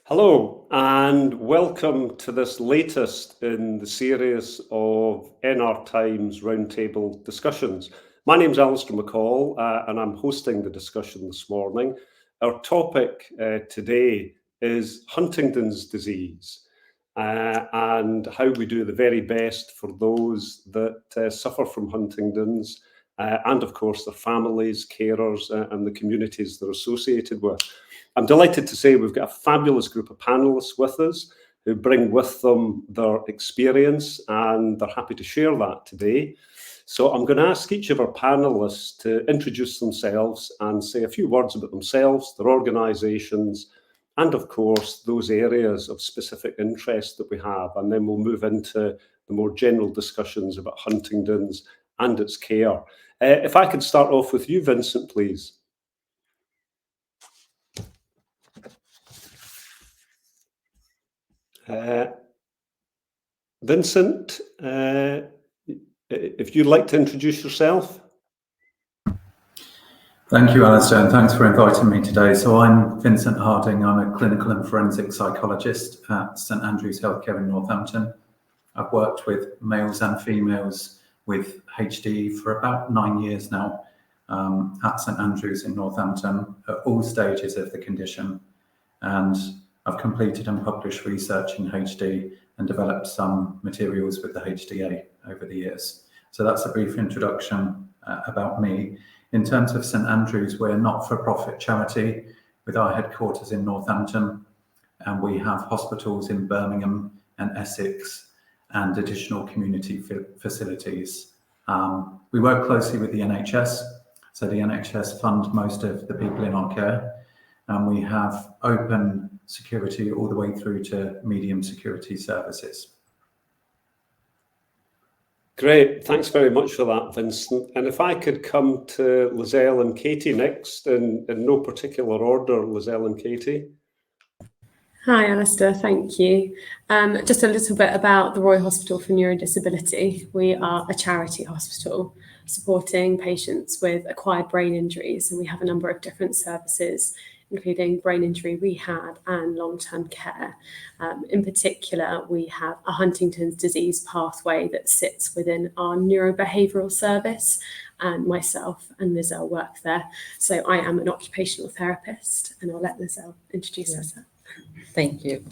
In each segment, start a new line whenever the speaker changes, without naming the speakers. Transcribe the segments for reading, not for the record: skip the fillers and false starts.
Hello and welcome to this latest in the series of NR Times Roundtable discussions. My name's Alistair McCall and I'm hosting the discussion this morning. Our topic today is Huntington's disease and how we do the very best for those that suffer from Huntington's and of course their families, carers and the communities they're associated with. I'm delighted to say we've got a fabulous group of panellists with us who bring with them their experience and they're happy to share that today. So I'm going to ask each of our panellists to introduce themselves and say a few words about themselves, their organisations, and of course those areas of specific interest that we have. And then we'll move into the more general discussions about Huntington's and its care. If I could start off with you, Vincent, please. Vincent, if you'd like to introduce yourself.
Thank you, Alistair, and thanks for inviting me today. So I'm Vincent Harding. I'm a clinical and forensic psychologist at St Andrews Healthcare in Northampton. I've worked with males and females with HD for about 9 years now at St Andrews in Northampton at all stages of the condition. And I've completed and published research in HD and developed some materials with the HDA over the years. So that's a brief introduction about me. In terms of St Andrews, we're a not-for-profit charity with our headquarters in Northampton, and we have hospitals in Birmingham and Essex and additional community facilities. We work closely with the NHS, so the NHS fund most of the people in our care, and we have open security all the way through to medium security services.
Great, thanks very much for that, Vincent. And if I could come to Lizel and Katy next, in no particular order, Lizel and Katy.
Hi, Alistair, thank you. Just a little bit about the Royal Hospital for Neuro-Disability. We are a charity hospital supporting patients with acquired brain injuries, and we have a number of different services, including brain injury rehab and long-term care. In particular, we have a Huntington's disease pathway that sits within our neurobehavioural service, and myself and Lizel work there. So I am an occupational therapist, and I'll let Lizel introduce herself.
Thank you.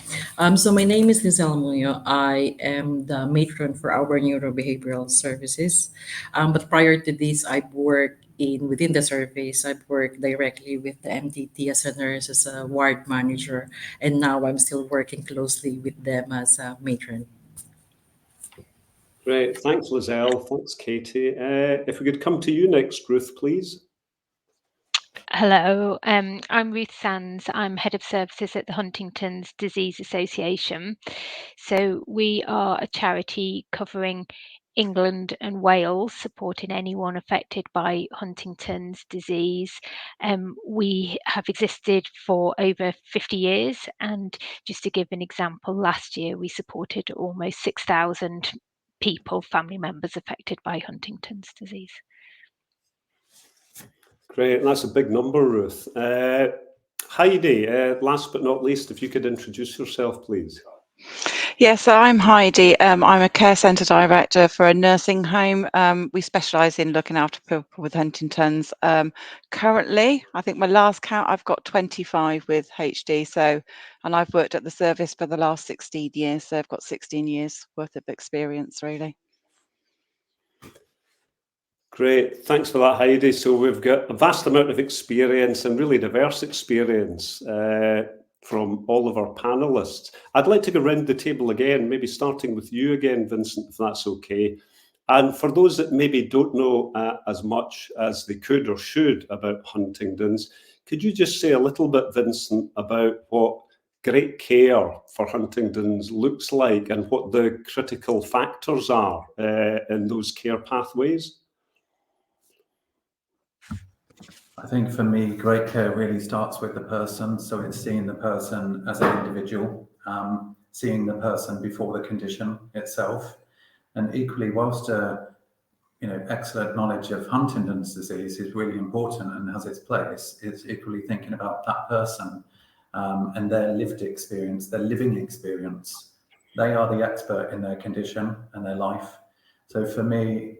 So my name is Lizel Muyo. I am the matron for our neurobehavioral services. But prior to this, I've worked within the service. I've worked directly with the MDT as a nurse, as a ward manager, and now I'm still working closely with them as a matron.
Great, thanks Lizel, thanks Katy. If we could come to you next, Ruth, please.
Hello, I'm Ruth Sands. I'm Head of Services at the Huntington's Disease Association. So we are a charity covering England and Wales, supporting anyone affected by Huntington's disease. We have existed for over 50 years, and just to give an example, last year we supported almost 6,000 people, family members affected by Huntington's disease.
Great, that's a big number, Ruth. Heidi, last but not least, if you could introduce yourself, please.
Yes, so I'm Heidi. I'm a care centre director for a nursing home. We specialise in looking after people with Huntington's. Currently, I think my last count, I've got 25 with HD. And I've worked at the service for the last 16 years. So I've got 16 years worth of experience, really.
Great, thanks for that, Heidi. So we've got a vast amount of experience and really diverse experience from all of our panellists. I'd like to go around the table again, maybe starting with you again, Vincent, if that's okay. And for those that maybe don't know as much as they could or should about Huntington's, could you just say a little bit, Vincent, about what great care for Huntington's looks like and what the critical factors are in those care pathways?
I think for me, great care really starts with the person. So it's seeing the person as an individual, seeing the person before the condition itself. And equally, whilst excellent knowledge of Huntington's disease is really important and has its place, it's equally thinking about that person and their lived experience, their living experience. They are the expert in their condition and their life. So for me,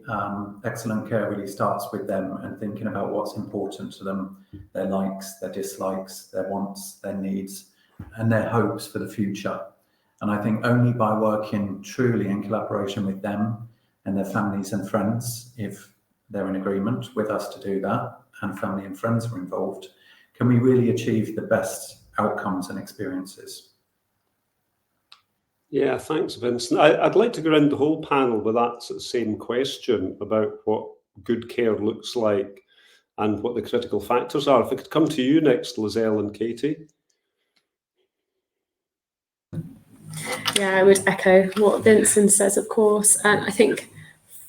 excellent care really starts with them and thinking about what's important to them, their likes, their dislikes, their wants, their needs, and their hopes for the future. And I think only by working truly in collaboration with them and their families and friends, if they're in agreement with us to do that, and family and friends are involved, can we really achieve the best outcomes and experiences.
Yeah, thanks, Vincent. I'd like to go around the whole panel with that same question about what good care looks like and what the critical factors are. If I could come to you next, Lizel and Katy.
Yeah, I would echo what Vincent says, of course. And I think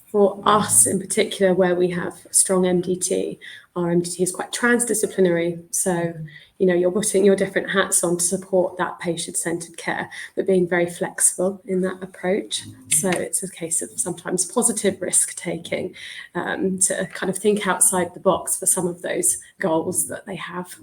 for us in particular, where we have strong MDT, our MDT is quite transdisciplinary. So, you know, you're putting your different hats on to support that patient-centered care, but being very flexible in that approach. So it's a case of sometimes positive risk-taking to kind of think outside the box for some of those goals that they have.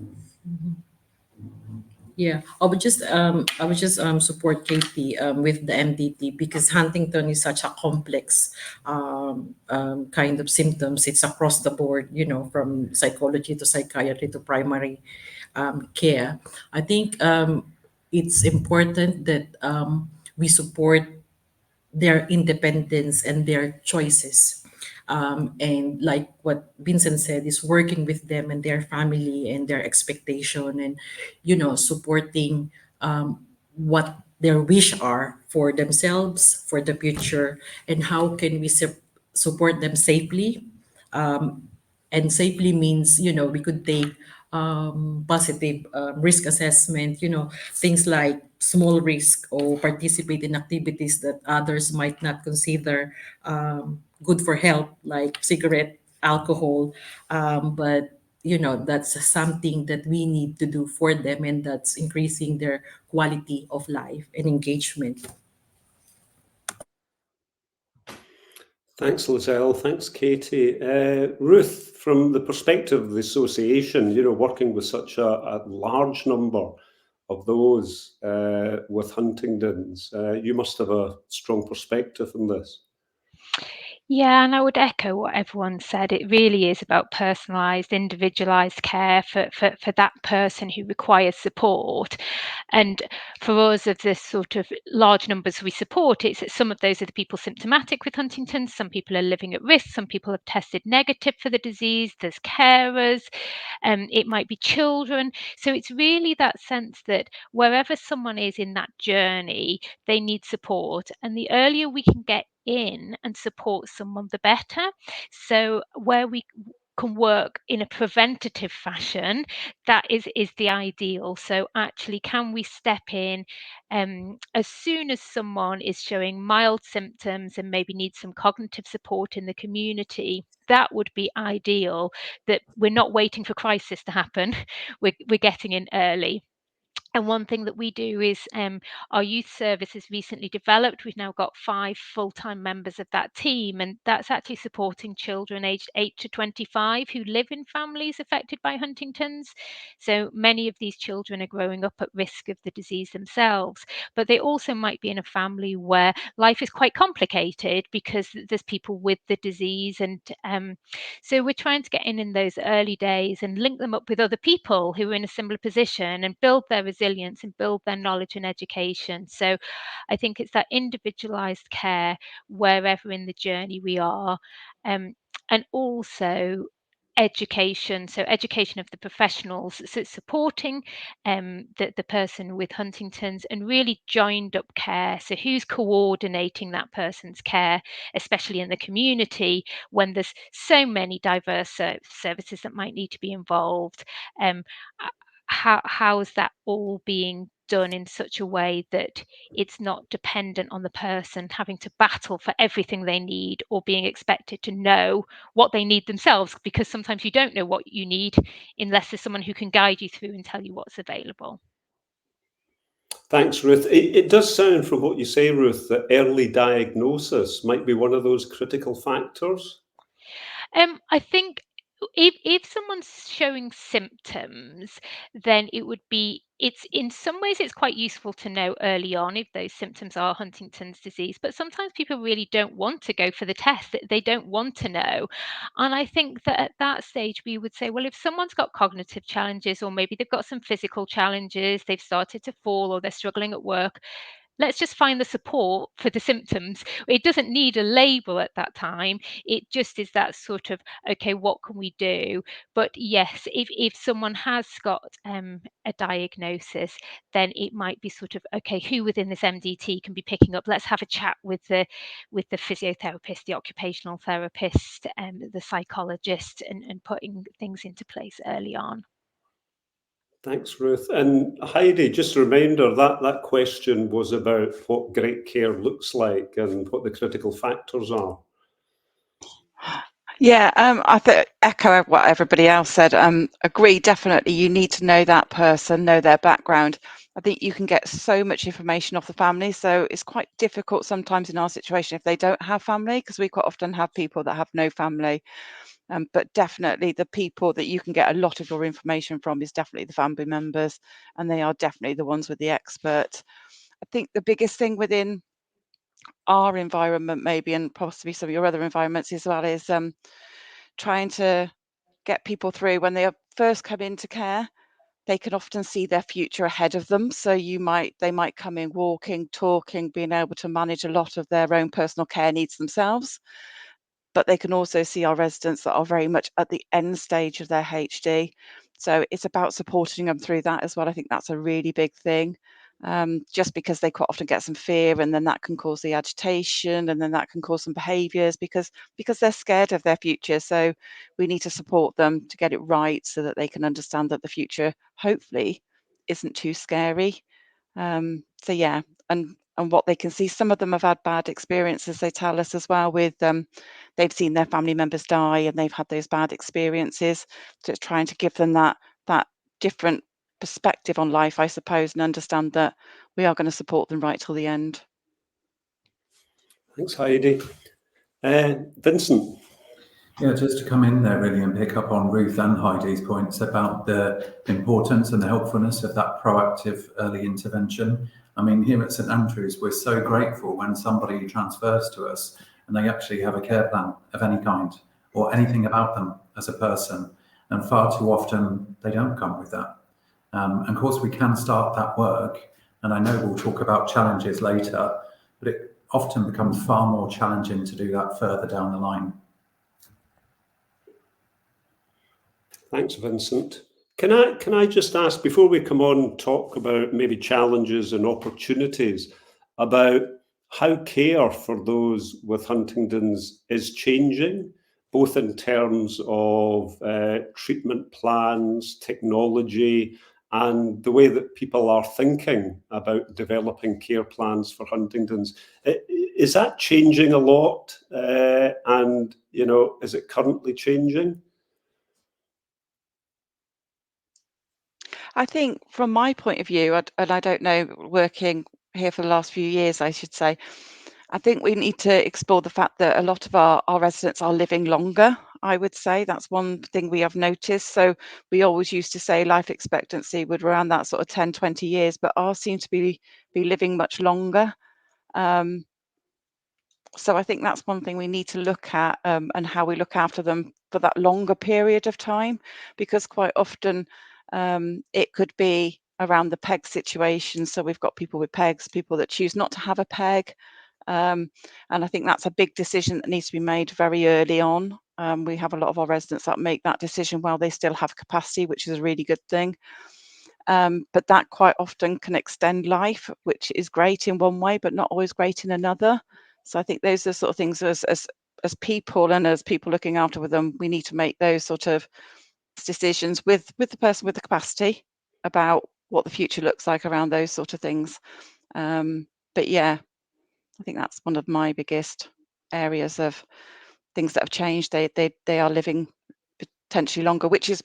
Yeah, I would just support Katy with the MDT, because Huntington is such a complex kind of symptoms. It's across the board, you know, from psychology to psychiatry to primary care. I think it's important that we support their independence and their choices. And like what Vincent said, is working with them and their family and their expectation, and, you know, supporting what their wish are for themselves, for the future, and how can we support them safely. And safely means, you know, we could take positive risk assessment, you know, things like small risk or participate in activities that others might not consider good for health, like cigarette, alcohol. But, you know, that's something that we need to do for them, and that's increasing their quality of life and engagement.
Thanks, Lizel. Thanks, Katy. Ruth, from the perspective of the association, you know, working with such a large number of those with Huntington's, you must have a strong perspective on this.
Yeah, and I would echo what everyone said. It really is about personalised, individualised care for that person who requires support. And for us, of this sort of large numbers we support, it's that some of those are the people symptomatic with Huntington's, some people are living at risk, some people have tested negative for the disease, there's carers, it might be children. So it's really that sense that wherever someone is in that journey, they need support. And the earlier we can get in and support someone, the better. So where we can work in a preventative fashion, that is the ideal. So actually, can we step in as soon as someone is showing mild symptoms and maybe needs some cognitive support in the community? That would be ideal, that we're not waiting for crisis to happen. We're getting in early. And one thing that we do is our youth service has recently developed. We've now got 5 full-time members of that team, and that's actually supporting children aged 8 to 25 who live in families affected by Huntington's. So many of these children are growing up at risk of the disease themselves, but they also might be in a family where life is quite complicated because there's people with the disease. And so we're trying to get in those early days and link them up with other people who are in a similar position and build their resilience and build their knowledge and education. So I think it's that individualized care wherever in the journey we are, and also education. So education of the professionals, so supporting the person with Huntington's, and really joined up care. So who's coordinating that person's care, especially in the community when there's so many diverse services that might need to be involved. How is that all being done in such a way that it's not dependent on the person having to battle for everything they need, or being expected to know what they need themselves, because sometimes you don't know what you need unless there's someone who can guide you through and tell you what's available.
Thanks, Ruth. It does sound from what you say, Ruth, that early diagnosis might be one of those critical factors.
I think if someone's showing symptoms, then it would be it's in some ways it's quite useful to know early on if those symptoms are Huntington's disease, but sometimes people really don't want to go for the test. They don't want to know. And I think that at that stage we would say, well, if someone's got cognitive challenges, or maybe they've got some physical challenges, they've started to fall, or they're struggling at work, let's just find the support for the symptoms. It doesn't need a label at that time. It just is that sort of, okay, what can we do? But yes, if someone has got a diagnosis, then it might be sort of, okay, who within this MDT can be picking up? Let's have a chat with the physiotherapist, the occupational therapist, the psychologist, and putting things into place early on.
Thanks, Ruth. And Heidi, just a reminder that that question was about what great care looks like and what the critical factors are.
Yeah, I echo what everybody else said. Agree, definitely. You need to know that person, know their background. I think you can get so much information off the family, so it's quite difficult sometimes in our situation if they don't have family, because we quite often have people that have no family. But definitely the people that you can get a lot of your information from is definitely the family members, and they are definitely the ones with the expert. I think the biggest thing within our environment, maybe, and possibly some of your other environments as well, is trying to get people through when they first come into care. They can often see their future ahead of them. So they might come in walking, talking, being able to manage a lot of their own personal care needs themselves. But they can also see our residents that are very much at the end stage of their HD. So it's about supporting them through that as well. I think that's a really big thing. Just because they quite often get some fear, and then that can cause the agitation, and then that can cause some behaviours because they're scared of their future. So we need to support them to get it right so that they can understand that the future hopefully isn't too scary. So yeah, and what they can see, some of them have had bad experiences, they tell us as well, with they've seen their family members die and they've had those bad experiences. So it's trying to give them that different perspective on life, I suppose, and understand that we are going to support them right till the end.
Thanks, Heidi. Vincent.
Yeah, just to come in there really and pick up on Ruth and Heidi's points about the importance and the helpfulness of that proactive early intervention. I mean, here at St Andrews, we're so grateful when somebody transfers to us and they actually have a care plan of any kind or anything about them as a person. And far too often, they don't come with that. And of course, we can start that work. And I know we'll talk about challenges later, but it often becomes far more challenging to do that further down the line.
Thanks, Vincent. Can I just ask, before we come on and talk about maybe challenges and opportunities, about how care for those with Huntington's is changing, both in terms of treatment plans, technology, and the way that people are thinking about developing care plans for Huntington's. Is that changing a lot? And, is it currently changing?
I think from my point of view, and I don't know, working here for the last few years, I should say, I think we need to explore the fact that a lot of our residents are living longer. I would say that's one thing we have noticed. So we always used to say life expectancy would around that sort of 10, 20 years, but ours seem to be living much longer. So I think that's one thing we need to look at, and how we look after them for that longer period of time, because quite often it could be around the PEG situation. So we've got people with PEGs, people that choose not to have a PEG. And I think that's a big decision that needs to be made very early on. We have a lot of our residents that make that decision while they still have capacity, which is a really good thing. But that quite often can extend life, which is great in one way, but not always great in another. So I think those are sort of things as people, and as people looking after with them, we need to make those sort of decisions with the person with the capacity about what the future looks like around those sort of things. But yeah, I think that's one of my biggest areas of things that have changed. They are living potentially longer, which is,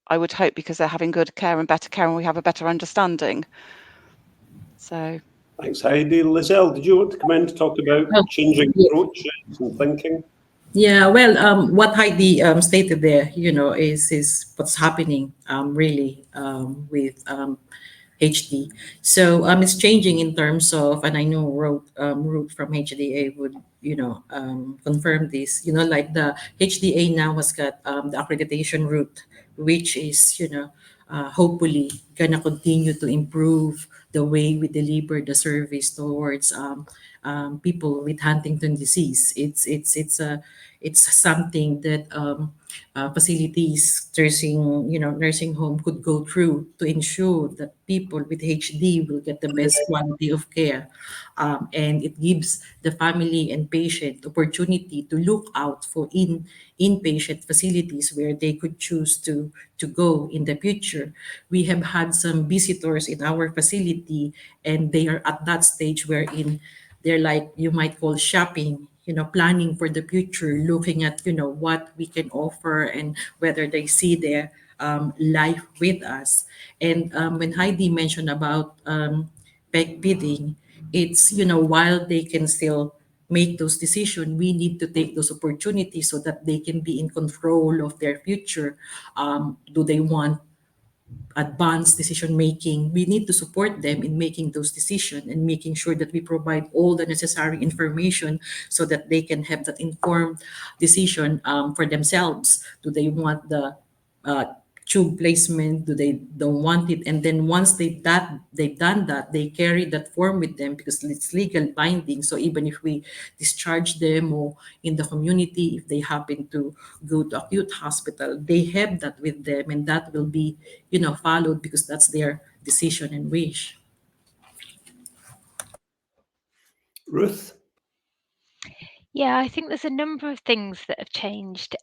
I would hope, because they're having good care and better care, and we have a better understanding. So
thanks, Heidi. Lizel, did you want to come in to talk about changing approaches and thinking?
Yeah, well, what Heidi stated there, is what's happening really with HD. So it's changing in terms of, and I know Ruth from HDA would, confirm this. Like the HDA now has got the accreditation route, which is, hopefully gonna continue to improve the way we deliver the service towards people with Huntington disease. It's something that facilities, nursing home could go through to ensure that people with HD will get the best quality of care, and it gives the family and patient opportunity to look out for inpatient facilities where they could choose to go in the future. We have had some visitors in our facility, and they are at that stage wherein they're like, you might call shopping, planning for the future, looking at, what we can offer and whether they see their life with us. And when Heidi mentioned about peg bidding, it's, while they can still make those decisions, we need to take those opportunities so that they can be in control of their future. Do they want advanced decision making? We need to support them in making those decisions and making sure that we provide all the necessary information so that they can have that informed decision for themselves. Do they want the uh, tube placement? Do they don't want it? And then once they've done that, they carry that form with them because it's legal binding. So even if we discharge them or in the community, if they happen to go to acute hospital, they have that with them, and that will be, followed because that's their decision and wish.
Ruth?
Yeah, I think there's a number of things that have changed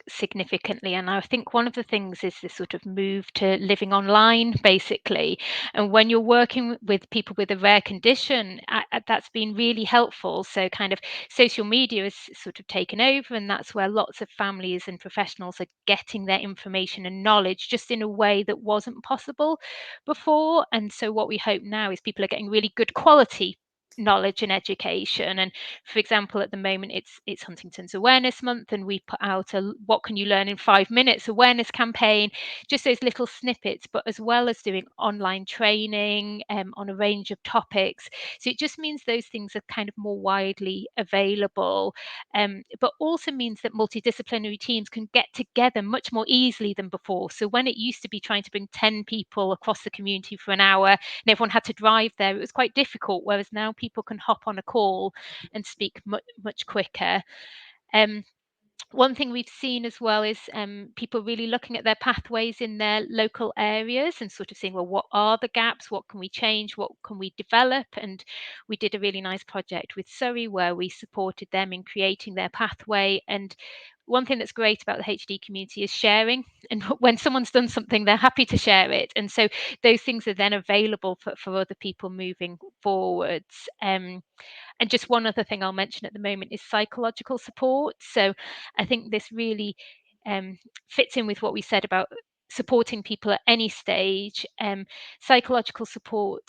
significantly. And I think one of the things is this sort of move to living online, basically. And when you're working with people with a rare condition, that's been really helpful. So kind of social media has sort of taken over, and that's where lots of families and professionals are getting their information and knowledge just in a way that wasn't possible before. And so what we hope now is people are getting really good quality knowledge and education. And for example, at the moment it's Huntington's Awareness Month, and we put out a what can you learn in 5 minutes awareness campaign, just those little snippets, but as well as doing online training on a range of topics. So it just means those things are kind of more widely available, but also means that multidisciplinary teams can get together much more easily than before. So when it used to be trying to bring 10 people across the community for an hour and everyone had to drive there, it was quite difficult, whereas now people can hop on a call and speak much quicker. One thing we've seen as well is people really looking at their pathways in their local areas and sort of saying, well, what are the gaps? What can we change? What can we develop? And we did a really nice project with Surrey where we supported them in creating their pathway. And one thing that's great about the HD community is sharing. And when someone's done something, they're happy to share it. And so those things are then available for other people moving forwards. And just one other thing I'll mention at the moment is psychological support. So I think this really fits in with what we said about supporting people at any stage. Psychological support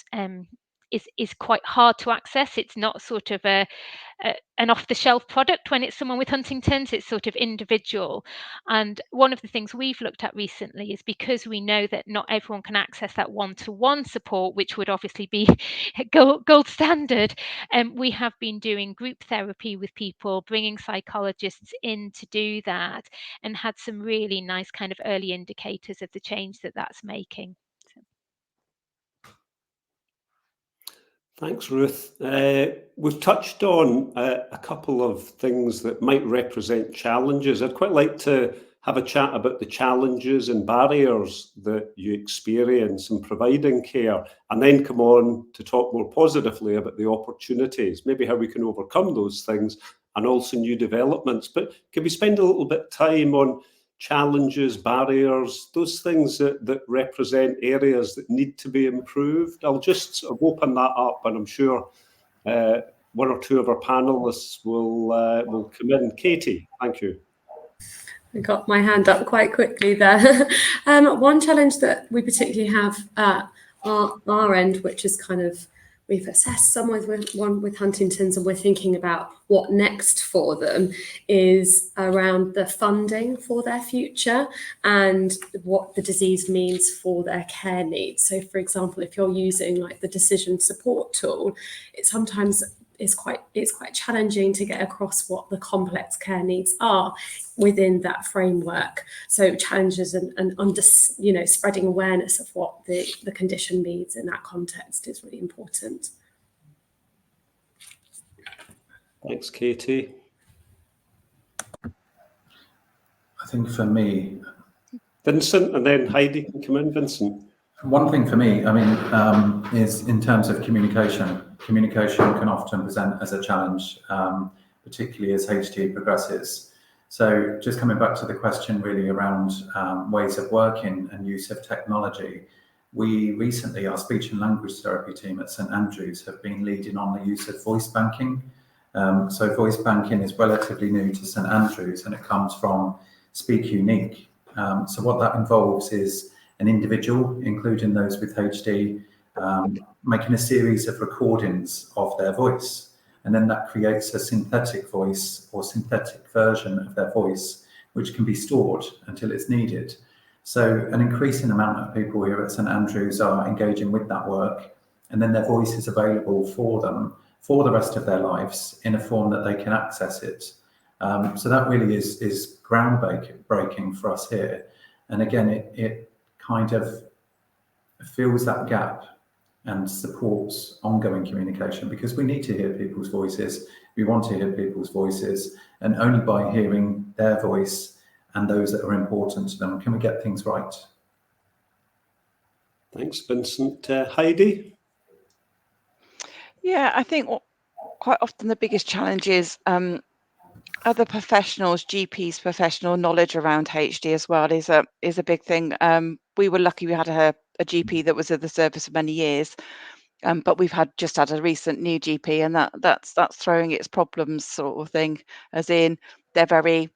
is quite hard to access. It's not sort of an off-the-shelf product when it's someone with Huntington's. It's sort of individual. And one of the things we've looked at recently is because we know that not everyone can access that one-to-one support, which would obviously be gold standard. We have been doing group therapy with people, bringing psychologists in to do that, and had some really nice kind of early indicators of the change that that's making.
Thanks, Ruth. We've touched on a couple of things that might represent challenges. I'd quite like to have a chat about the challenges and barriers that you experience in providing care, and then come on to talk more positively about the opportunities, maybe how we can overcome those things, and also new developments. But can we spend a little bit of time on challenges, barriers, those things that represent areas that need to be improved? I'll just sort of open that up, and I'm sure one or two of our panellists will come in. Katy, thank you.
I got my hand up quite quickly there. One challenge that we particularly have at our end, which is kind of we've assessed someone with Huntington's, and we're thinking about what next for them, is around the funding for their future and what the disease means for their care needs. So, for example, if you're using like the decision support tool, it sometimes is quite challenging to get across what the complex care needs are within that framework. So challenges and spreading awareness of what the condition means in that context is really important.
Thanks, Katy.
I think for me,
Vincent, and then Heidi can come in. Vincent.
one thing for me, is in terms of communication. Communication can often present as a challenge, particularly as HD progresses. So just coming back to the question really around ways of working and use of technology, we recently, our speech and language therapy team at St Andrews have been leading on the use of voice banking. So voice banking is relatively new to St Andrews, and it comes from Speak Unique. So what that involves is an individual, including those with HD, making a series of recordings of their voice. And then that creates a synthetic voice or synthetic version of their voice, which can be stored until it's needed. So an increasing amount of people here at St Andrews are engaging with that work, and then their voice is available for them for the rest of their lives in a form that they can access it. So that really is groundbreaking for us here. And again, it kind of fills that gap and supports ongoing communication, because we need to hear people's voices. We want to hear people's voices, and only by hearing their voice and those that are important to them can we get things right.
Thanks, Vincent. Heidi?
Yeah, I think quite often the biggest challenge is other professionals, GPs, professional knowledge around HD as well is a big thing. We were lucky we had a GP that was at the service for many years, but we've just had a recent new GP, and that's throwing its problems sort of thing, as in they're very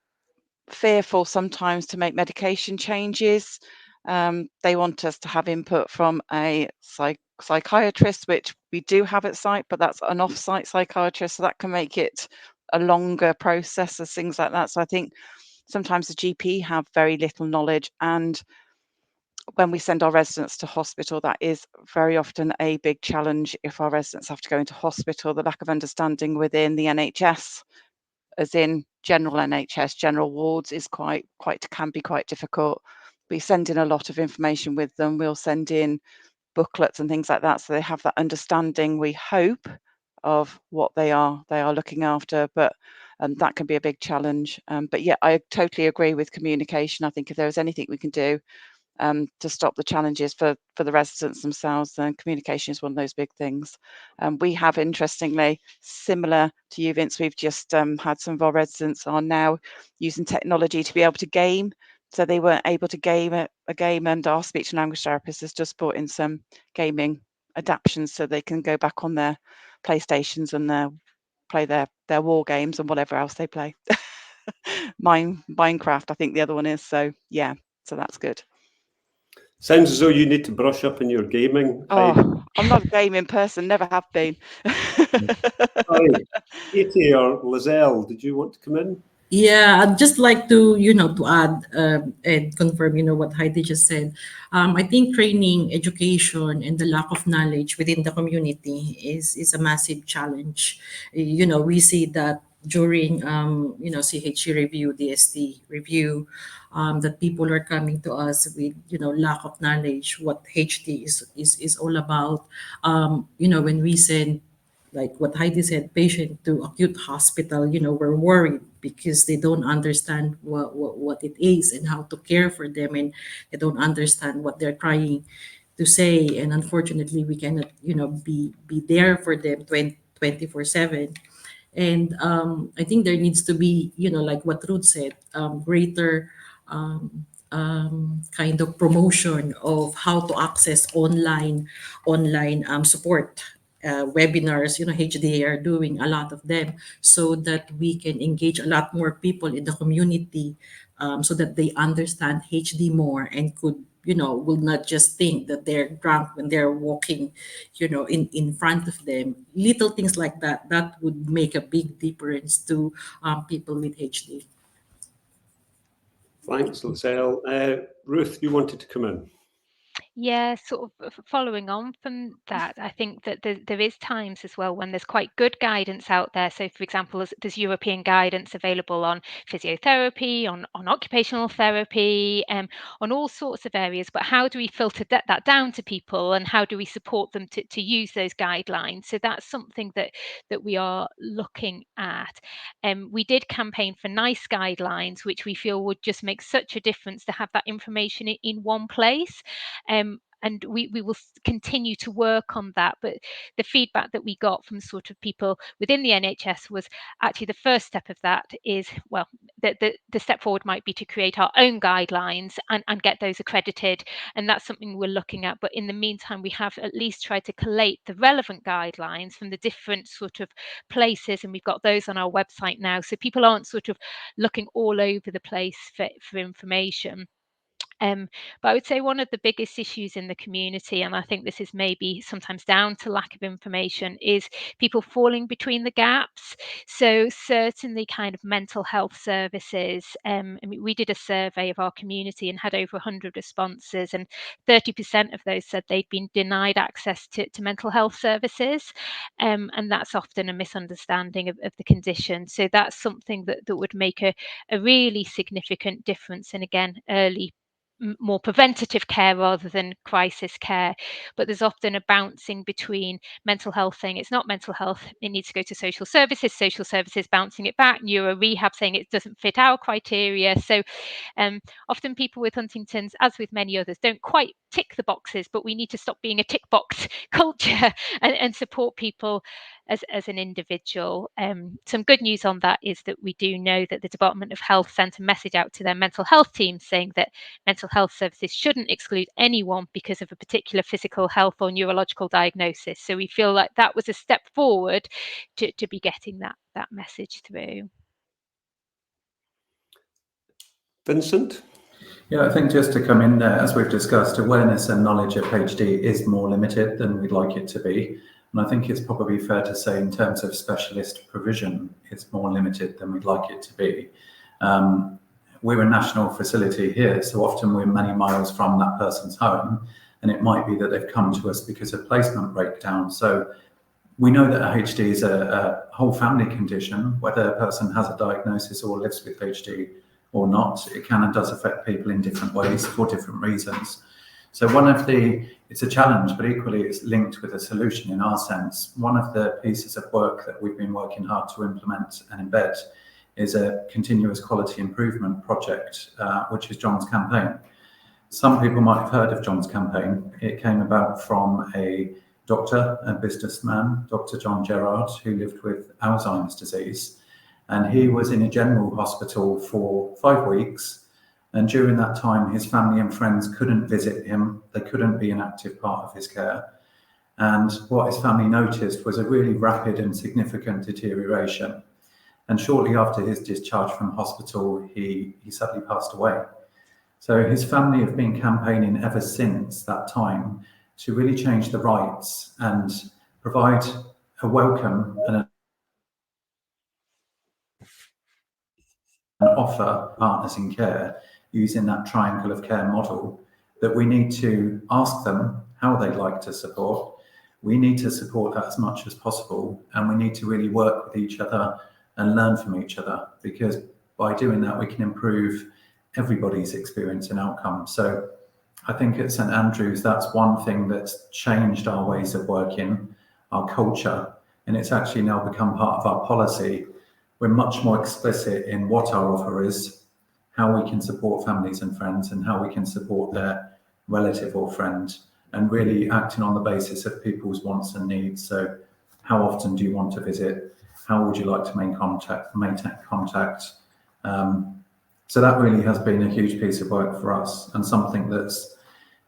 fearful sometimes to make medication changes. They want us to have input from a psychiatrist, which we do have at site, but that's an off-site psychiatrist, so that can make it a longer process as things like that. So I think sometimes the GP have very little knowledge, and when we send our residents to hospital, that is very often a big challenge. If our residents have to go into hospital, the lack of understanding within the NHS, as in general NHS, general wards, is can be quite difficult. We send in a lot of information with them. We'll send in booklets and things like that, so they have that understanding, we hope, of what they are looking after, but that can be a big challenge. But yeah, I totally agree with communication. I think if there was anything we can do to stop the challenges for the residents themselves, then communication is one of those big things. We have, interestingly, similar to you, Vince, we've just had some of our residents are now using technology to be able to game. So they weren't able to game a game, and our speech and language therapist has just brought in some gaming adaptions so they can go back on their PlayStations and play their war games and whatever else they play. Minecraft, I think the other one is. So yeah, so that's good.
Sounds as though you need to brush up in your gaming. Heidi.
Oh, I'm not a gaming person, never have been.
Hi, Katy or Lizel, did you want to come in?
Yeah, I'd just like to, to add and confirm, what Heidi just said. I think training, education, and the lack of knowledge within the community is a massive challenge. We see that during, CHC review, DST review, that people are coming to us with, lack of knowledge, what HD is all about. When we send, like what Heidi said, patient to acute hospital, we're worried because they don't understand what it is and how to care for them, and they don't understand what they're trying to say. And unfortunately, we cannot, be there for them 24/7. And I think there needs to be, like what Ruth said, greater kind of promotion of how to access online support. Webinars, HD are doing a lot of them, so that we can engage a lot more people in the community, so that they understand HD more and could will not just think that they're drunk when they're walking, in front of them. Little things like that, that would make a big difference to people with HD.
Thanks, Lizel. Ruth, you wanted to come in.
Yeah, sort of following on from that, I think that there is times as well when there's quite good guidance out there. So, for example, there's European guidance available on physiotherapy, on occupational therapy, on all sorts of areas. But how do we filter that down to people, and how do we support them to use those guidelines? So that's something that we are looking at. We did campaign for NICE guidelines, which we feel would just make such a difference to have that information in one place. And we will continue to work on that. But the feedback that we got from sort of people within the NHS was actually the first step of that is, well, the step forward might be to create our own guidelines and get those accredited. And that's something we're looking at. But in the meantime, we have at least tried to collate the relevant guidelines from the different sort of places. And we've got those on our website now. So people aren't sort of looking all over the place for information. But I would say one of the biggest issues in the community, and I think this is maybe sometimes down to lack of information, is people falling between the gaps. So certainly kind of mental health services. I mean, we did a survey of our community and had over 100 responses, and 30% of those said they'd been denied access to mental health services. And that's often a misunderstanding of the condition. So that's something that would make a really significant difference. And again, early, more preventative care rather than crisis care. But there's often a bouncing between mental health saying it's not mental health, it needs to go to social services bouncing it back, neuro rehab saying it doesn't fit our criteria. So often people with Huntington's, as with many others, don't quite tick the boxes, but we need to stop being a tick box culture and support people as an individual. Some good news on that is that we do know that the Department of Health sent a message out to their mental health team saying that mental health services shouldn't exclude anyone because of a particular physical health or neurological diagnosis. So we feel like that was a step forward to be getting that message through.
Vincent?
Yeah, I think just to come in there, as we've discussed, awareness and knowledge of HD is more limited than we'd like it to be. And I think it's probably fair to say in terms of specialist provision, it's more limited than we'd like it to be. We're a national facility here, so often we're many miles from that person's home, and it might be that they've come to us because of placement breakdown. So we know that HD is a whole family condition, whether a person has a diagnosis or lives with HD or not. It can and does affect people in different ways for different reasons. So it's a challenge, but equally it's linked with a solution in our sense. One of the pieces of work that we've been working hard to implement and embed is a continuous quality improvement project, which is John's campaign. Some people might have heard of John's campaign. It came about from a doctor, a businessman, Dr. John Gerard, who lived with Alzheimer's disease. And he was in a general hospital for 5 weeks. And during that time, his family and friends couldn't visit him. They couldn't be an active part of his care. And what his family noticed was a really rapid and significant deterioration. And shortly after his discharge from hospital, he sadly passed away. So his family have been campaigning ever since that time to really change the rights and provide a welcome and offer partners in care using that triangle of care model, that we need to ask them how they'd like to support. We need to support that as much as possible, and we need to really work with each other and learn from each other, because by doing that we can improve everybody's experience and outcome. So I think at St Andrews, that's one thing that's changed our ways of working, our culture, and it's actually now become part of our policy. We're much more explicit in what our offer is, how we can support families and friends, and how we can support their relative or friend, and really acting on the basis of people's wants and needs. So how often do you want to visit? How would you like to make contact? So that really has been a huge piece of work for us, and something that's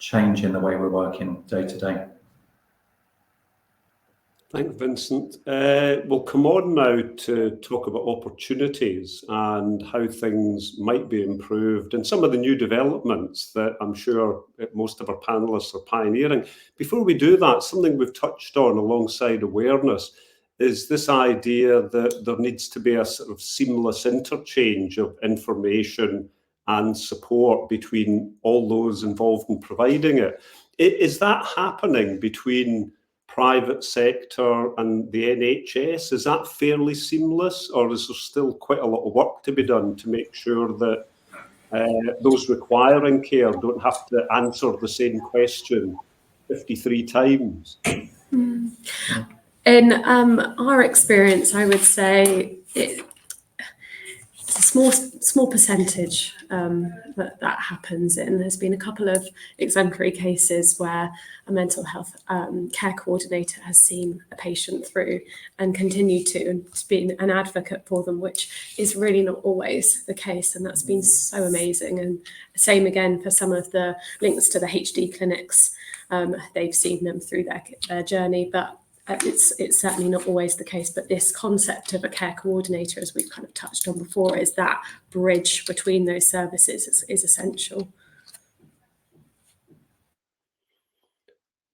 changing the way we're working day to day.
Thanks, Vincent. We'll come on now to talk about opportunities and how things might be improved and some of the new developments that I'm sure most of our panellists are pioneering. Before we do that, something we've touched on alongside awareness is this idea that there needs to be a sort of seamless interchange of information and support between all those involved in providing it. Is that happening between private sector and the NHS? Is that fairly seamless, or is there still quite a lot of work to be done to make sure that those requiring care don't have to answer the same question 53 times?
In our experience, I would say it's a small percentage that happens in. There's been a couple of exemplary cases where a mental health care coordinator has seen a patient through and continued to be an advocate for them, which is really not always the case, and that's been so amazing. And same again for some of the links to the HD clinics. They've seen them through their journey, but it's certainly not always the case. But this concept of a care coordinator, as we've kind of touched on before, is that bridge between those services is essential.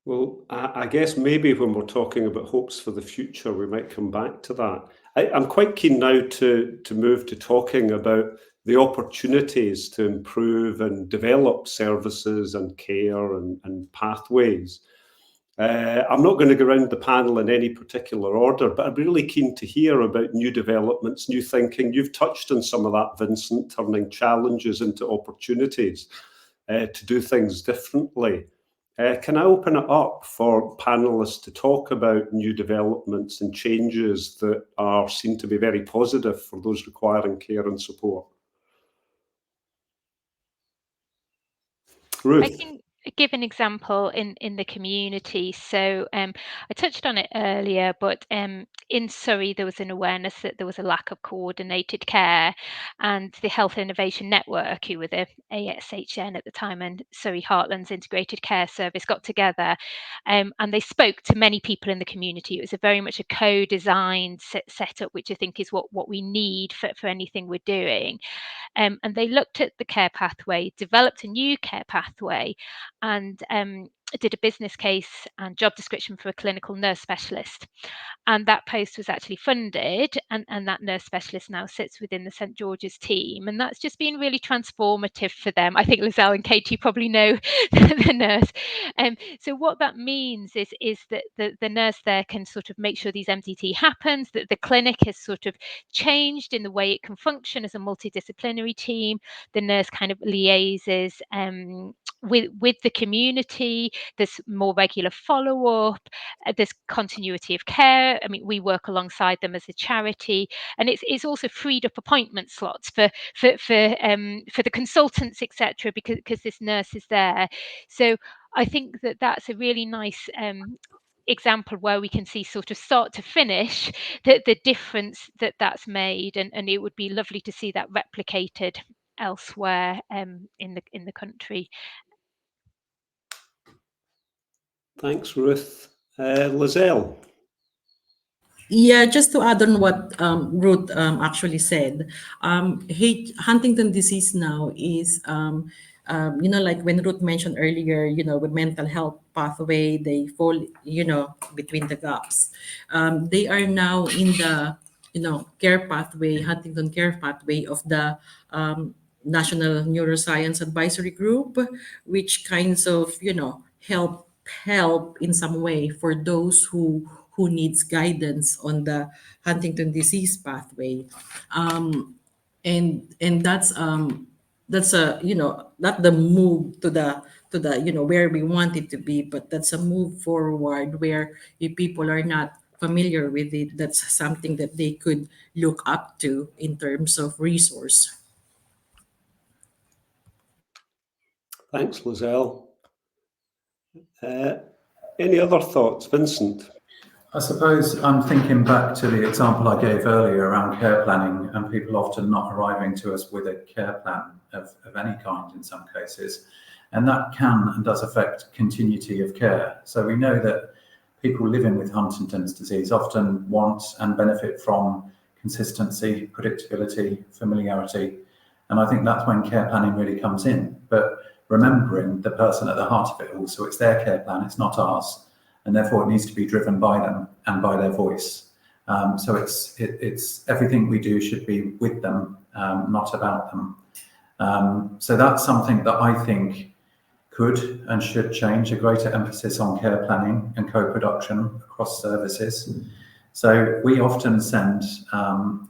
Well, I guess maybe when we're talking about hopes for the future, we might come back to that. I'm quite keen now to move to talking about the opportunities to improve and develop services and care and pathways. I'm not going to go around the panel in any particular order, but I'm really keen to hear about new developments, new thinking. You've touched on some of that, Vincent, turning challenges into opportunities to do things differently. Can I open it up for panellists to talk about new developments and changes that seem to be very positive for those requiring care and support? Ruth.
I can give an example in the community. So I touched on it earlier, but in Surrey, there was an awareness that there was a lack of coordinated care, and the Health Innovation Network, who were the ASHN at the time, and Surrey Heartland's Integrated Care Service got together, and they spoke to many people in the community. It was very much a co-designed setup, which I think is what we need for anything we're doing. And they looked at the care pathway, developed a new care pathway, and did a business case and job description for a clinical nurse specialist. And that post was actually funded, and that nurse specialist now sits within the St George's team. And that's just been really transformative for them. I think Lizel and Katy probably know the nurse. So what that means is that the nurse there can sort of make sure these MDT happens, that the clinic has sort of changed in the way it can function as a multidisciplinary team. The nurse kind of liaises with the community. There's more regular follow-up. There's continuity of care. I mean, we work alongside them as a charity, and it's also freed up appointment slots for the consultants, etc., because this nurse is there. So I think that's a really nice example where we can see sort of start to finish the difference that's made, and it would be lovely to see that replicated elsewhere in the country.
Thanks, Ruth. Lizel.
Yeah, just to add on what Ruth actually said, Huntington disease now is, like when Ruth mentioned earlier, with mental health pathway, they fall, between the gaps. They are now in the, care pathway, Huntington care pathway of the National Neuroscience Advisory Group, which kinds of, help in some way for those who needs guidance on the Huntington disease pathway, and that's a not the move to the where we want it to be, but that's a move forward where if people are not familiar with it, that's something that they could look up to in terms of resource.
Thanks, Lizel. Any other thoughts, Vincent?
I suppose I'm thinking back to the example I gave earlier around care planning and people often not arriving to us with a care plan of any kind in some cases. And that can and does affect continuity of care. So we know that people living with Huntington's disease often want and benefit from consistency, predictability, familiarity. And I think that's when care planning really comes in. But remembering the person at the heart of it all, so it's their care plan, it's not ours. And therefore it needs to be driven by them and by their voice. So it's everything we do should be with them, not about them. So that's something that I think could and should change, a greater emphasis on care planning and co-production across services. So we often send,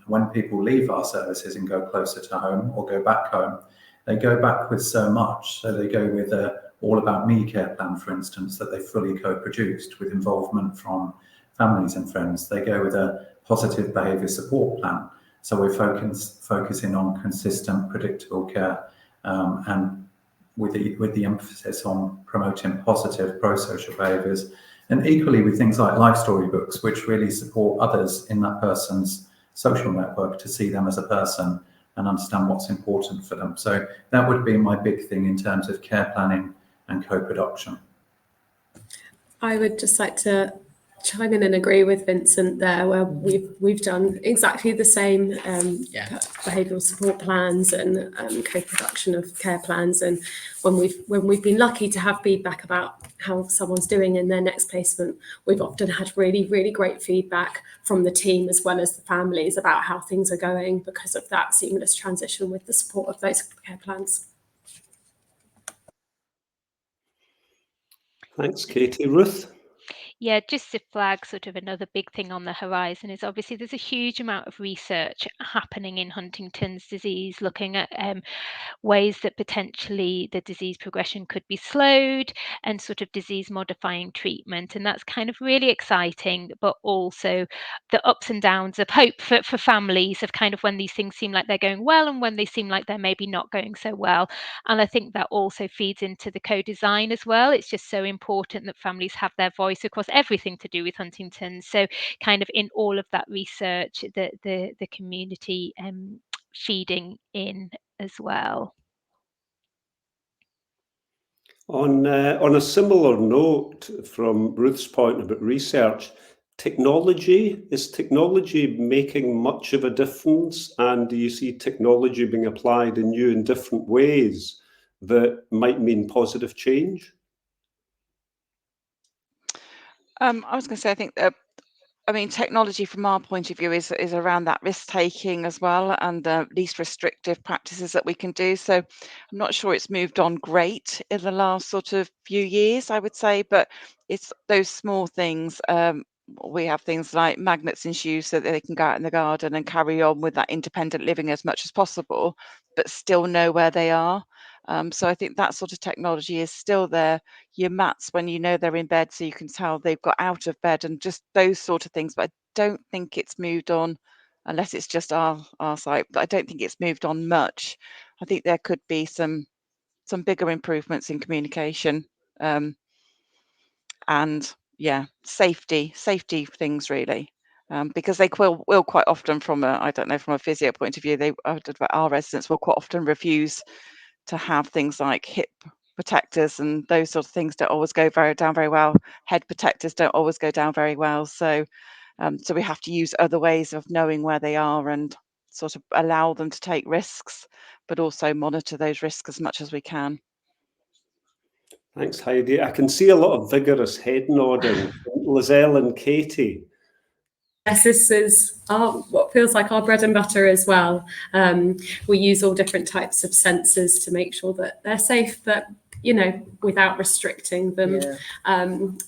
when people leave our services and go closer to home or go back home, they go back with so much. So they go with a all about me care plan, for instance, that they fully co-produced with involvement from families and friends. They go with a positive behaviour support plan. So we're focusing on consistent, predictable care, and with the emphasis on promoting positive pro-social behaviours, and equally with things like life story books, which really support others in that person's social network to see them as a person and understand what's important for them. So that would be my big thing in terms of care planning and co-production.
I would just like to chime in and agree with Vincent there, where we've done exactly the same behavioural support plans and co-production of care plans. And when we've been lucky to have feedback about how someone's doing in their next placement, we've often had really, really great feedback from the team as well as the families about how things are going because of that seamless transition with the support of those care plans.
Thanks, Katy. Ruth?
Yeah, just to flag sort of another big thing on the horizon is obviously there's a huge amount of research happening in Huntington's disease, looking at ways that potentially the disease progression could be slowed and sort of disease modifying treatment. And that's kind of really exciting, but also the ups and downs of hope for families of kind of when these things seem like they're going well and when they seem like they're maybe not going so well. And I think that also feeds into the co-design as well. It's just so important that families have their voice across everything to do with Huntington's. So kind of in all of that research, the community feeding in as well.
On a similar note, from Ruth's point about research, is technology making much of a difference? And do you see technology being applied in new and different ways that might mean positive change?
I was going to say, I think technology from our point of view is around that risk taking as well, and the least restrictive practices that we can do. So I'm not sure it's moved on great in the last sort of few years, I would say, but it's those small things. We have things like magnets in shoes so that they can go out in the garden and carry on with that independent living as much as possible, but still know where they are. So I think that sort of technology is still there. Your mats when you know they're in bed, so you can tell they've got out of bed, and just those sort of things. But I don't think it's moved on, unless it's just our site. But I don't think it's moved on much. I think there could be some bigger improvements in communication, and safety things really. Because they will quite often, from a physio point of view, our residents will quite often refuse to have things like hip protectors, and those sort of things don't always go down very well. Head protectors don't always go down very well. So we have to use other ways of knowing where they are and sort of allow them to take risks, but also monitor those risks as much as we can.
Thanks, Heidi. I can see a lot of vigorous head nodding. Lizel and Katy.
Yes, this is what feels like our bread and butter as well. We use all different types of sensors to make sure that they're safe, but without restricting them. Yeah.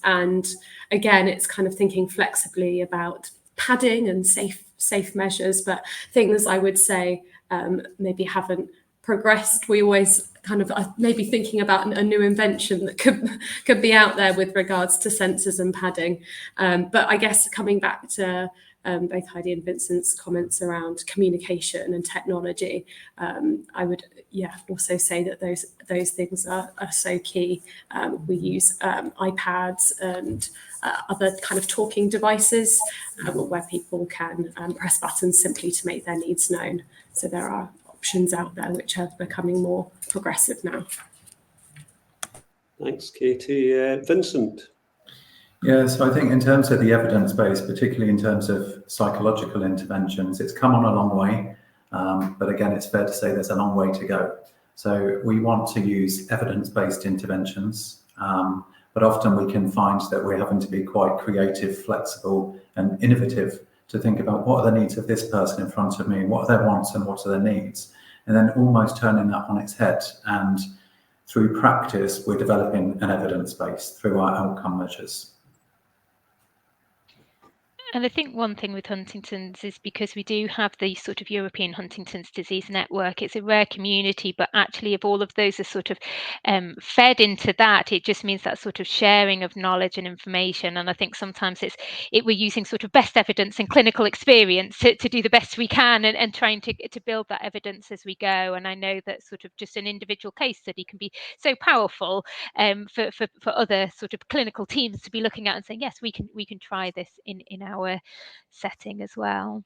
And again, it's kind of thinking flexibly about padding and safe measures, but things I would say maybe haven't progressed. We always kind of maybe thinking about a new invention that could be out there with regards to sensors and padding. But I guess coming back to both Heidi and Vincent's comments around communication and technology, I would also say that those things are so key. We use iPads and other kind of talking devices where people can press buttons simply to make their needs known. So there are options out there which are becoming more progressive now.
Thanks, Katy. Vincent?
Yeah, so I think in terms of the evidence base, particularly in terms of psychological interventions, it's come on a long way. But again, it's fair to say there's a long way to go. So we want to use evidence-based interventions, but often we can find that we're having to be quite creative, flexible, and innovative to think about what are the needs of this person in front of me, what are their wants and what are their needs, and then almost turning that on its head. And through practice, we're developing an evidence base through our outcome measures.
And I think one thing with Huntington's is because we do have the sort of European Huntington's disease network, it's a rare community, but actually if all of those are sort of fed into that, it just means that sort of sharing of knowledge and information. And I think sometimes we're using sort of best evidence and clinical experience to do the best we can and trying to build that evidence as we go. And I know that sort of just an individual case study can be so powerful for other sort of clinical teams to be looking at and saying, yes, we can try this in our setting as well.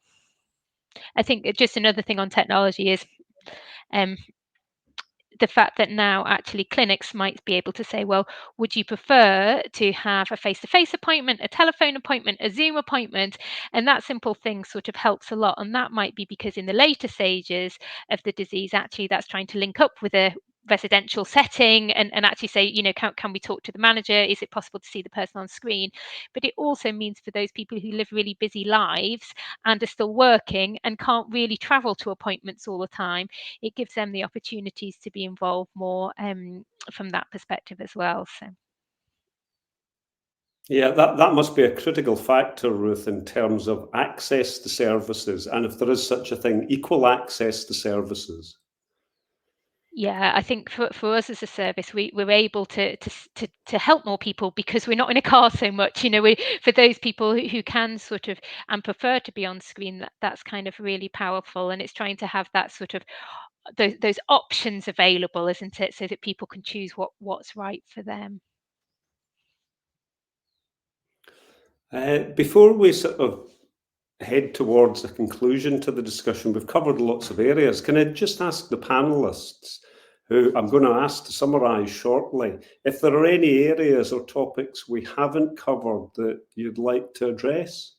I think just another thing on technology is the fact that now actually clinics might be able to say, well, would you prefer to have a face-to-face appointment, a telephone appointment, a Zoom appointment? And that simple thing sort of helps a lot. And that might be because in the later stages of the disease, actually that's trying to link up with a residential setting and actually say, you know, can we talk to the manager? Is it possible to see the person on screen? But it also means for those people who live really busy lives and are still working and can't really travel to appointments all the time, it gives them the opportunities to be involved more from that perspective as well. So.
Yeah, that must be a critical factor, Ruth, in terms of access to services, and if there is such a thing, equal access to services.
Yeah, I think for us as a service, we're able to help more people because we're not in a car so much. You know, for those people who can sort of and prefer to be on screen, that's kind of really powerful. And it's trying to have that sort of those options available, isn't it, so that people can choose what's right for them.
Before we sort of head towards a conclusion to the discussion, we've covered lots of areas. Can I just ask the panellists, who I'm going to ask to summarise shortly, if there are any areas or topics we haven't covered that you'd like to address?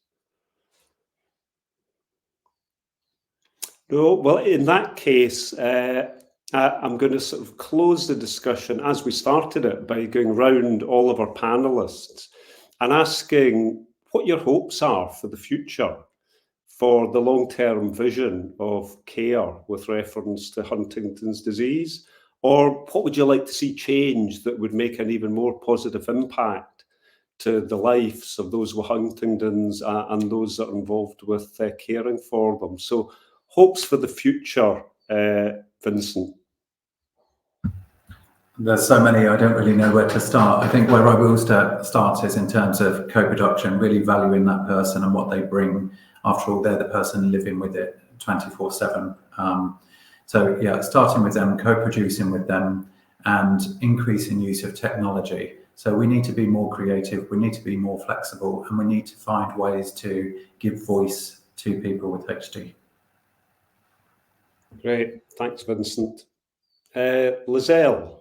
No, well, in that case, I'm going to sort of close the discussion as we started it by going round all of our panellists and asking what your hopes are for the future, for the long-term vision of care with reference to Huntington's disease, or what would you like to see change that would make an even more positive impact to the lives of those with Huntington's and those that are involved with caring for them? So hopes for the future, Vincent.
There's so many, I don't really know where to start. I think where I will start is in terms of co-production, really valuing that person and what they bring. After all, they're the person living with it 24/7. So yeah, starting with them, co-producing with them, and increasing use of technology. So we need to be more creative, we need to be more flexible, and we need to find ways to give voice to people with HD.
Great, thanks, Vincent. Lizel.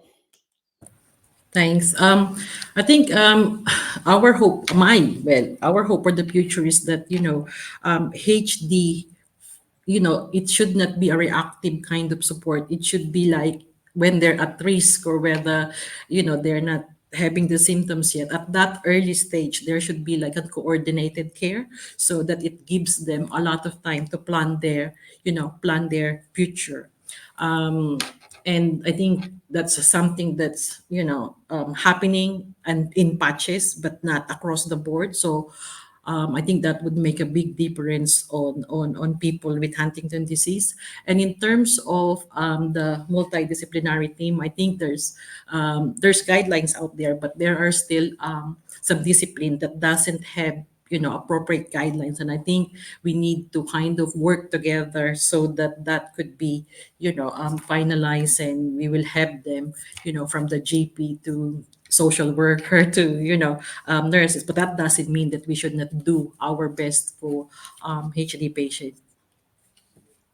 Thanks. I think our hope for the future is that, HD, it should not be a reactive kind of support. It should be like when they're at risk or whether, they're not having the symptoms yet. At that early stage, there should be like a coordinated care so that it gives them a lot of time to plan their future. And I think that's something that's happening and in patches, but not across the board. So I think that would make a big difference on people with Huntington disease. And in terms of the multidisciplinary team, I think there's guidelines out there, but there are still some discipline that doesn't have appropriate guidelines, and I think we need to kind of work together so that could be finalized, and we will have them from the GP to social worker to nurses, but that doesn't mean that we should not do our best for HD patients.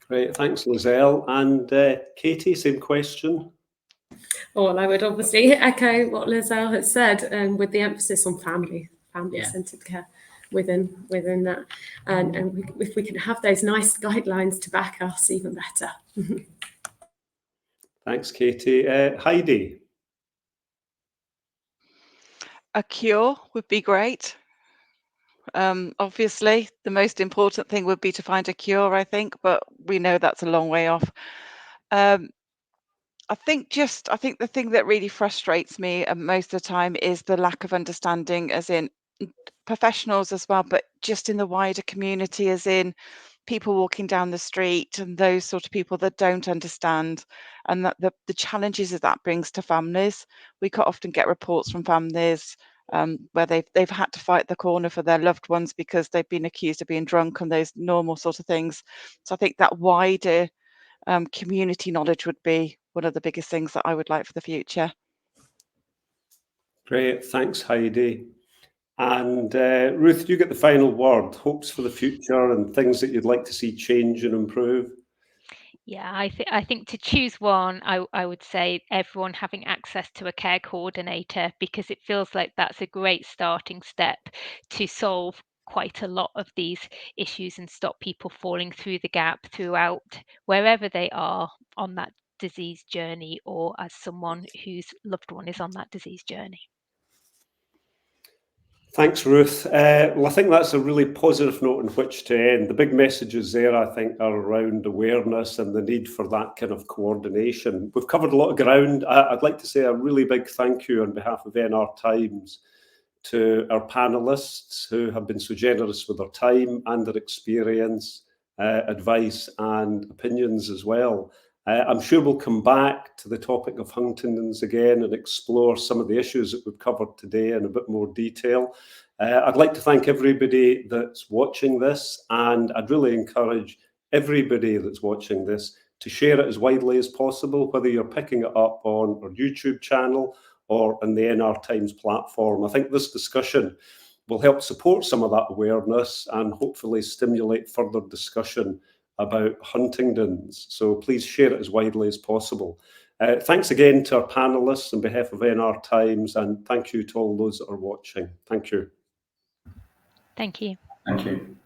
Great, thanks, Lizel. And Katy, same question.
Well, I would obviously echo what Lizel has said, with the emphasis on family family-centred care within that. And if we can have those nice guidelines to back us, even better.
Thanks, Katy. Heidi.
A cure would be great. Obviously, the most important thing would be to find a cure, I think, but we know that's a long way off. I think the thing that really frustrates me most of the time is the lack of understanding, as in professionals as well, but just in the wider community, as in people walking down the street and those sort of people that don't understand, and that the challenges that brings to families. We quite often get reports from families where they've had to fight the corner for their loved ones because they've been accused of being drunk and those normal sort of things. So I think that wider community knowledge would be one of the biggest things that I would like for the future.
Great, thanks, Heidi. And Ruth, you get the final word. Hopes for the future and things that you'd like to see change and improve.
Yeah, I think to choose one, I would say everyone having access to a care coordinator, because it feels like that's a great starting step to solve quite a lot of these issues and stop people falling through the gap throughout wherever they are on that disease journey, or as someone whose loved one is on that disease journey.
Thanks, Ruth. Well, I think that's a really positive note in which to end. The big messages there, I think, are around awareness and the need for that kind of coordination. We've covered a lot of ground. I'd like to say a really big thank you on behalf of NR Times to our panellists who have been so generous with their time and their experience, advice and opinions as well. I'm sure we'll come back to the topic of Huntington's again and explore some of the issues that we've covered today in a bit more detail. I'd like to thank everybody that's watching this, and I'd really encourage everybody that's watching this to share it as widely as possible, whether you're picking it up on our YouTube channel or on the NR Times platform. I think this discussion will help support some of that awareness and hopefully stimulate further discussion about Huntington's. So please share it as widely as possible. Thanks again to our panellists on behalf of NR Times, and thank you to all those that are watching. Thank you.
Thank you.
Thank you.